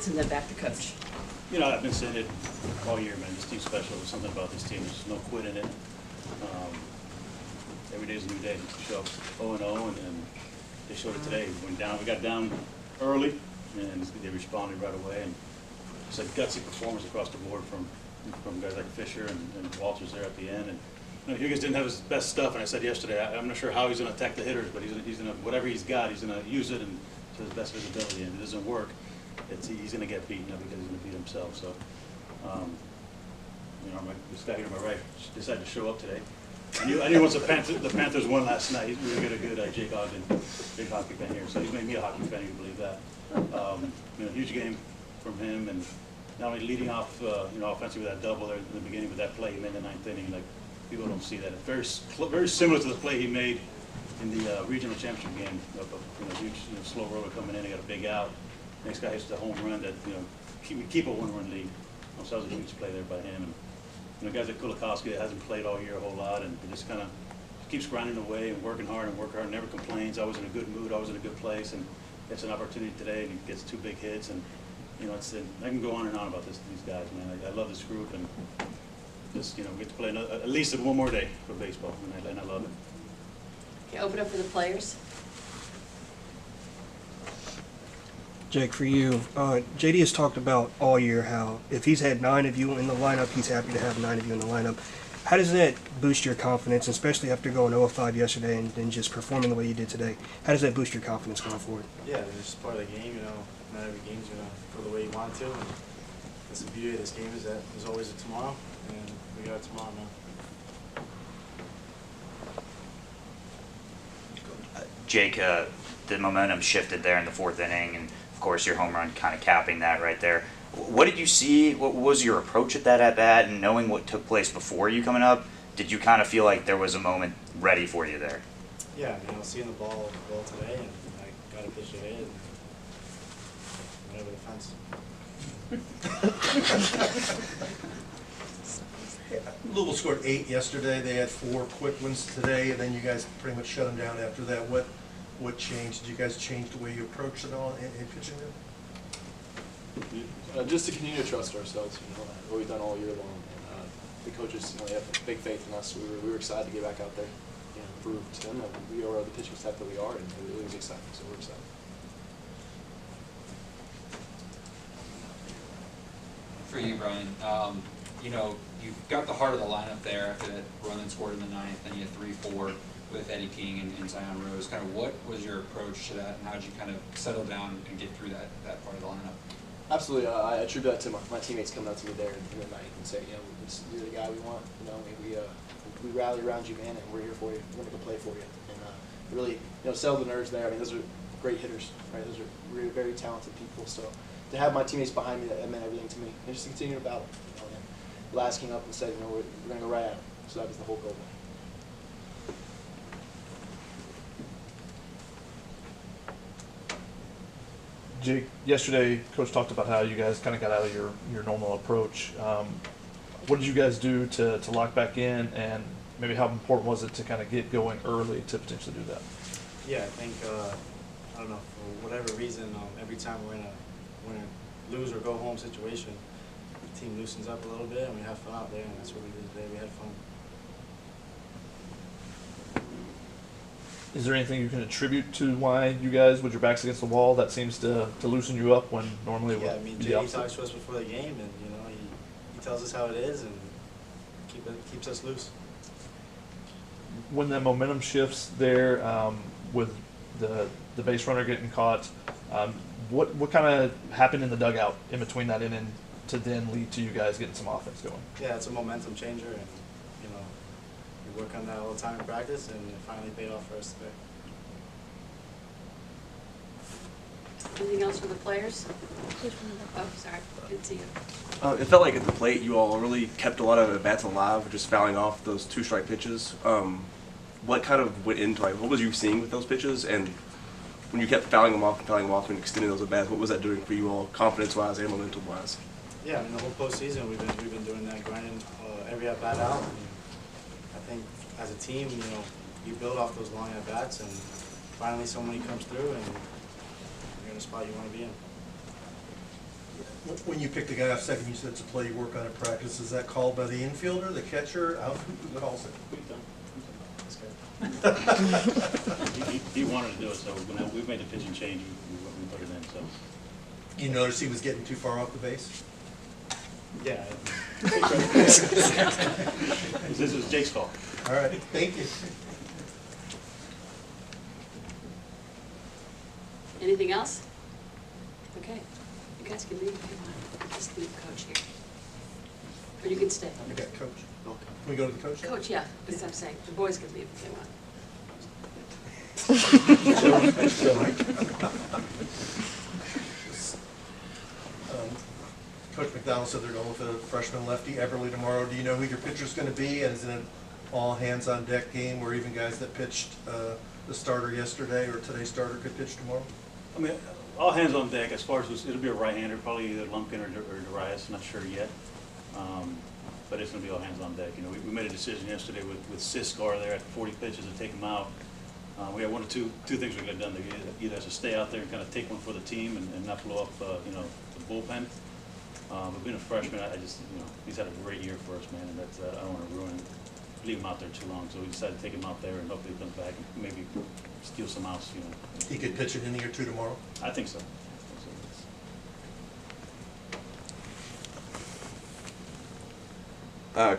and then back to coach. You know, I've been saying it all year, man. This team's special. There's something about this team. There's no quit in it. Every day's a new day. You show up 0-0, and they showed it today. We got down early, and they responded right away. And it's a gutsy performance across the board from guys like Fisher and Walters there at the end. And you know, Huggins didn't have his best stuff, and I said yesterday, I'm not sure how he's going to attack the hitters, but he's going to whatever he's got, he's going to use it and to his best visibility. And if it doesn't work, he's going to get beaten up because he's going to beat himself. So, you know, this guy here to my right decided to show up today. I knew once the Panthers won last night, he's going to get a good Jake Ogden, big hockey fan here. So he's made me a hockey fan, you believe that. You know, huge game from him, and not only leading off, you know, offensively with that double there in the beginning with that play he made in the ninth inning. Like, people don't see that. It's very similar to the play he made in the regional championship game. You know, huge, you know, slow roller coming in, he got a big out. Next guy hits the home run that, you know, we keep a one-run lead. So that was a huge play there by him. And, you know, guys like Kulikowski that hasn't played all year a whole lot, and he just kind of keeps grinding away and working hard, never complains, always in a good mood, always in a good place, and gets an opportunity today, and he gets 2 big hits. And, you know, I can go on and on about these guys, man. I love this group, and just, you know, we get to play at least one more day for baseball, and I love it. Okay, open up for the players. Jake, for you, JD has talked about all year how if he's had 9 of you in the lineup, he's happy to have 9 of you in the lineup. How does that boost your confidence, especially after going 0-5 yesterday and then just performing the way you did today? How does that boost your confidence going forward? Yeah, it's just part of the game, you know. Not every game's going to go the way you want to. And that's the beauty of this game, is that there's always a tomorrow, and we got a tomorrow now. Jake, the momentum shifted there in the 4th inning, and of course your home run kind of capping that right there. What did you see? What was your approach at that at-bat? And knowing what took place before you coming up, did you kind of feel like there was a moment ready for you there? Yeah, I mean, I was seeing the ball today, and I got a pitch to hit, and went over the fence. Louisville scored 8 yesterday. They had 4 quick ones today, and then you guys pretty much shut them down after that. What changed? Did you guys change the way you approached it all in pitching them? Just to continue to trust ourselves, you know, what we've done all year long. And the coaches, you know, they have big faith in us. So we were excited to get back out there and prove to them that we are the pitching staff that we are, and it really was exciting. So we're excited. For you, Brian, you know, you've got the heart of the lineup there after that run and scored in the 9th, then you had 3-4 with Eddie King and Zion Rose. Kind of what was your approach to that, and how did you kind of settle down and get through that part of the lineup? Absolutely, I attribute that to my teammates coming up to me there in the ninth and saying, you know, you're the guy we want. You know, we rally around you, man, and we're here for you. We're going to go play for you, and really, you know, settle the nerves there. I mean, those are great hitters, right? Those are really very talented people. So to have my teammates behind me, that meant everything to me. And just to continue to battle. You know, and last came up and said, you know, we're going to go right at him. So that was the whole goal. Jake, yesterday, Coach talked about how you guys kind of got out of your normal approach. What did you guys do to lock back in, and maybe how important was it to kind of get going early to potentially do that? Yeah, I think, I don't know, for whatever reason, every time we're in a lose or go home situation, the team loosens up a little bit and we have fun out there, and that's what we did today. We had fun. Is there anything you can attribute to why you guys, with your backs against the wall, that seems to loosen you up when normally it would I mean, be Jay the opposite? talks to us before the game, and you know, he tells us how it is, and keeps us loose. When that momentum shifts there, with the base runner getting caught, what kind of happened in the dugout in between that inning to then lead to you guys getting some offense going? Yeah, it's a momentum changer, and you know, we work on that all the time in practice, and it finally paid off for us today. Anything else for the players? Oh, sorry, didn't see you. It felt like at the plate you all really kept a lot of at-bats alive, just fouling off those 2-strike pitches. What kind of went into, like, what was you seeing with those pitches? And when you kept fouling them off and extending those at-bats, what was that doing for you all, confidence-wise and momentum-wise? Yeah, I mean, the whole postseason we've been doing that, grinding every at-bat out. And I think as a team, you know, you build off those long at-bats, and finally somebody comes through, and you're in the spot you want to be in. When you pick the guy off second, you said it's a play you work on in practice. Is that called by the infielder, the catcher, out, who calls it? He wanted to do it, so when we made the pitching change, we put it in, so. You noticed he was getting too far off the base? Yeah. This is Jake's fault. All right, thank you. Anything else? Okay, you guys can leave if you want. Just leave coach here. Or you can stay. We got coach. Can we go to the coach? Coach, yeah, that's what I'm saying. The boys can leave if they want. Coach McDonald said they're going with a freshman lefty, Everly, tomorrow. Do you know who your pitcher's going to be? And is it an all-hands-on-deck game where even guys that pitched the starter yesterday or today's starter could pitch tomorrow? I mean, all hands on deck as far as this, it'll be a right-hander, probably either Lumpkin or Darius, not sure yet. But it's going to be all hands on deck. You know, we made a decision yesterday with Siskar there at 40 pitches to take him out. We had one or two things we got done there. Either has to stay out there and kind of take one for the team and not blow up, you know, the bullpen. But being a freshman, I just, you know, he's had a great year for us, man, and that's, I don't want to ruin him, leave him out there too long. So we decided to take him out there and hopefully he comes back and maybe steal some outs, you know. He could pitch an inning or two tomorrow? I think so.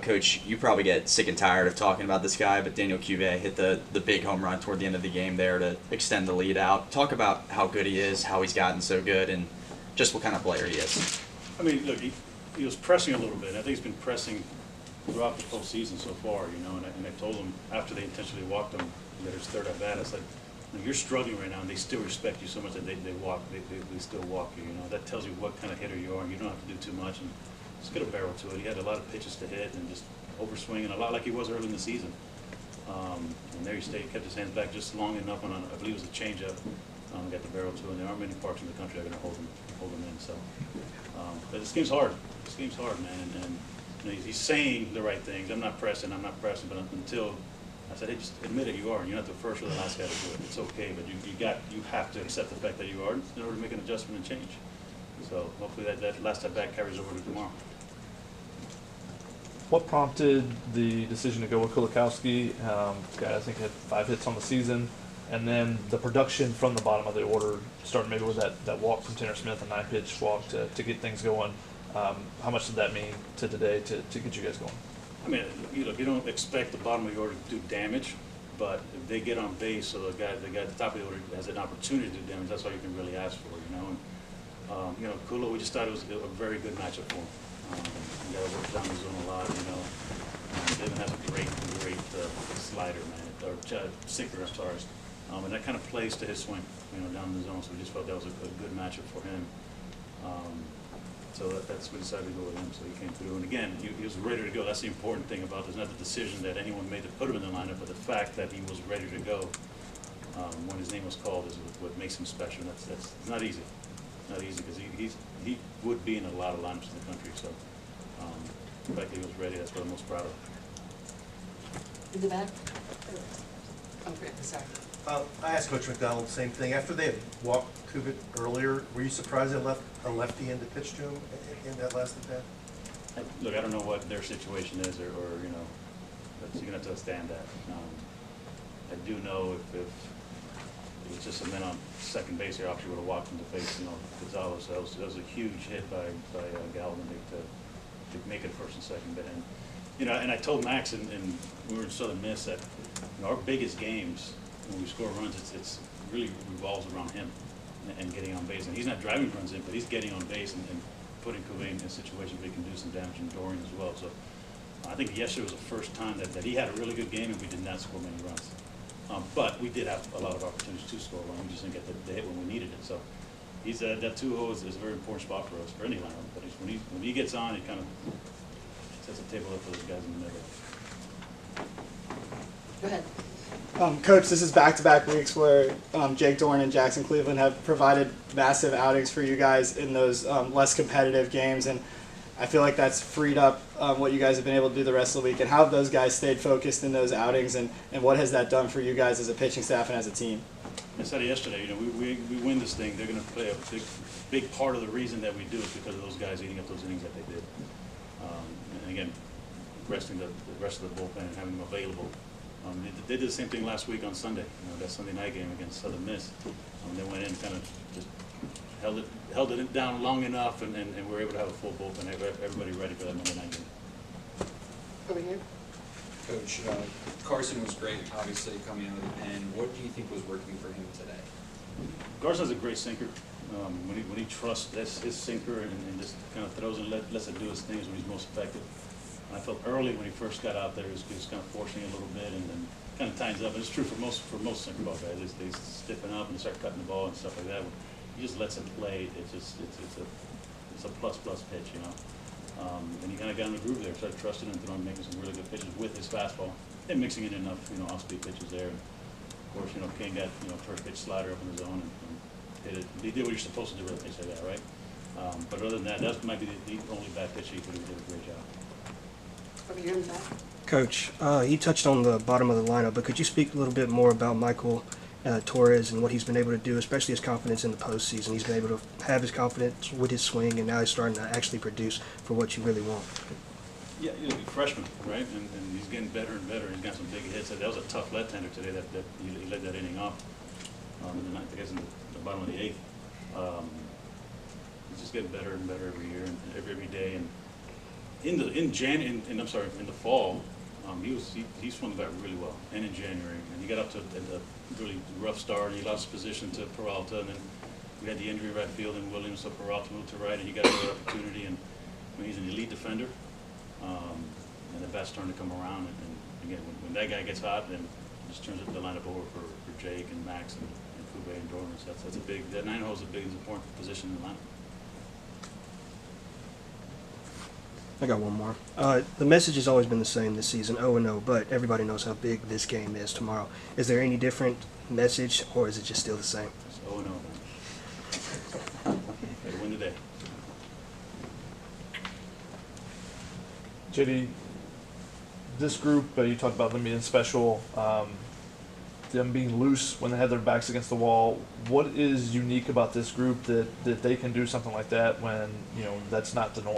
Coach, you probably get sick and tired of talking about this guy, but Daniel Cuvée hit the big home run toward the end of the game there to extend the lead out. Talk about how good he is, how he's gotten so good, and just what kind of player he is. I mean, look, he was pressing a little bit. I think he's been pressing throughout the postseason so far, you know, and I told him after they intentionally walked him that his third at bat, I said, you're struggling right now, and they still respect you so much that they still walk you, you know. That tells you what kind of hitter you are, and you don't have to do too much. And just get a barrel to it. He had a lot of pitches to hit and just overswinging, a lot like he was early in the season. And there he stayed, kept his hands back just long enough on, I believe it was a changeup, got the barrel to it. And there aren't many parks in the country that are going to hold him in. So, but this game's hard. This game's hard, man. And you know, he's saying the right things. I'm not pressing. But until I said, hey, just admit it, you are. And you're not the first or the last guy to do it. It's okay, but you have to accept the fact that you are in order to make an adjustment and change. So hopefully that last at bat carries over to tomorrow. What prompted the decision to go with Kulikowski? Guy I think had 5 hits on the season, and then the production from the bottom of the order, starting maybe with that walk from Tanner Smith, a 9-pitch walk to get things going. How much did that mean to today to get you guys going? I mean, you don't expect the bottom of the order to do damage, but if they get on base, so the guy at the top of the order has an opportunity to do damage, that's all you can really ask for, you know. And, you know, Kula, we just thought it was a very good matchup for him. You got to work down the zone a lot, you know. Devin has a great slider, man, or sinker, I'm sorry. And that kind of plays to his swing, you know, down the zone. So we just felt that was a good matchup for him. So that's we decided to go with him. So he came through, and again, he was ready to go. That's the important thing about this. Not the decision that anyone made to put him in the lineup, but the fact that he was ready to go when his name was called is what makes him special. That's not easy. Not easy because he would be in a lot of lineups in the country. So the fact that he was ready, that's what I'm most proud of. In the back? Oh, great, sorry. I asked Coach McDonald the same thing. After they had walked Kubik earlier, were you surprised they left a lefty in to pitch to him in that last at bat? Look, I don't know what their situation is, or you know, but you're gonna have to understand that. I do know if it was just a man on second base, he obviously would have walked him to face, you know, Gonzalez. So that was a huge hit by Galvin to make it first and second. But and you know, and I told Max, and we were in Southern Miss that you know, our biggest games when we score runs, it's really revolves around him and getting on base. And he's not driving runs in, but he's getting on base and putting Cuvée in a situation where he can do some damage and Dorian as well. So I think yesterday was the first time that he had a really good game and we did not score many runs. But we did have a lot of opportunities to score one. We just didn't get the hit when we needed it. So he's that 2-0 is a very important spot for us, for any lineup. But when he gets on, he kind of sets the table up for those guys in the middle. Go ahead. Coach, this is back-to-back weeks where Jake Dorn and Jackson Cleveland have provided massive outings for you guys in those less competitive games, and I feel like that's freed up what you guys have been able to do the rest of the week. And how have those guys stayed focused in those outings, and what has that done for you guys as a pitching staff and as a team? I said it yesterday, you know, we win this thing, they're gonna play a big part of the reason that we do it because of those guys eating up those innings that they did. And again, resting the rest of the bullpen and having them available. They did the same thing last week on Sunday, you know, that Sunday night game against Southern Miss. They went in and kind of just held it down long enough, and we were able to have a full bullpen, everybody ready for that Monday night game. Over here. Coach, Carson was great, obviously, coming out of the pen. What do you think was working for him today? Carson's a great sinker. When he trusts his sinker and just kind of throws and lets it do his things when he's most effective. I felt early when he first got out there, he was kind of forcing it a little bit and then kind of tightens up. And it's true for most sinker ball guys. They stiffen up and they start cutting the ball and stuff like that. He just lets him play. It's a plus pitch, you know. And he kind of got in the groove there, started trusting and throwing, making some really good pitches with his fastball and mixing in enough, you know, off-speed pitches there. And of course, you know, King got, you know, first pitch slider up in the zone and hit it. He did what you're supposed to do with a pitch like that, right? But other than that, that might be the only bad pitch he could have did a great job. Over here in the back. Coach, he touched on the bottom of the lineup, but could you speak a little bit more about Michael Torres and what he's been able to do, especially his confidence in the postseason? He's been able to have his confidence with his swing, and now he's starting to actually produce for what you really want. Yeah, he's a freshman, right? And he's getting better and better. He's got some big hits. That was a tough left-hander today that he led that inning off. In the ninth, I guess in the bottom of the eighth. He's just getting better and better every year and every day. And in the fall, he swung the bat really well, and in January, and he got up to a really rough start, and he lost position to Peralta, and then we had the injury right field in Williams, so Peralta moved to right, and he got a good opportunity, and I mean, he's an elite defender, and the bat's starting to come around, and again, when that guy gets hot, then it just turns the lineup over for Jake and Max and Kube and Dorman, so that's a big, that 9 hole is a big important position in the lineup. I got one more. The message has always been the same this season, 0-0, but everybody knows how big this game is tomorrow. Is there any different message, or is it just still the same? It's 0-0, man. Gotta win today. JD, this group, you talked about them being special, them being loose when they have their backs against the wall. What is unique about this group that they can do something like that when, you know, that's not the norm?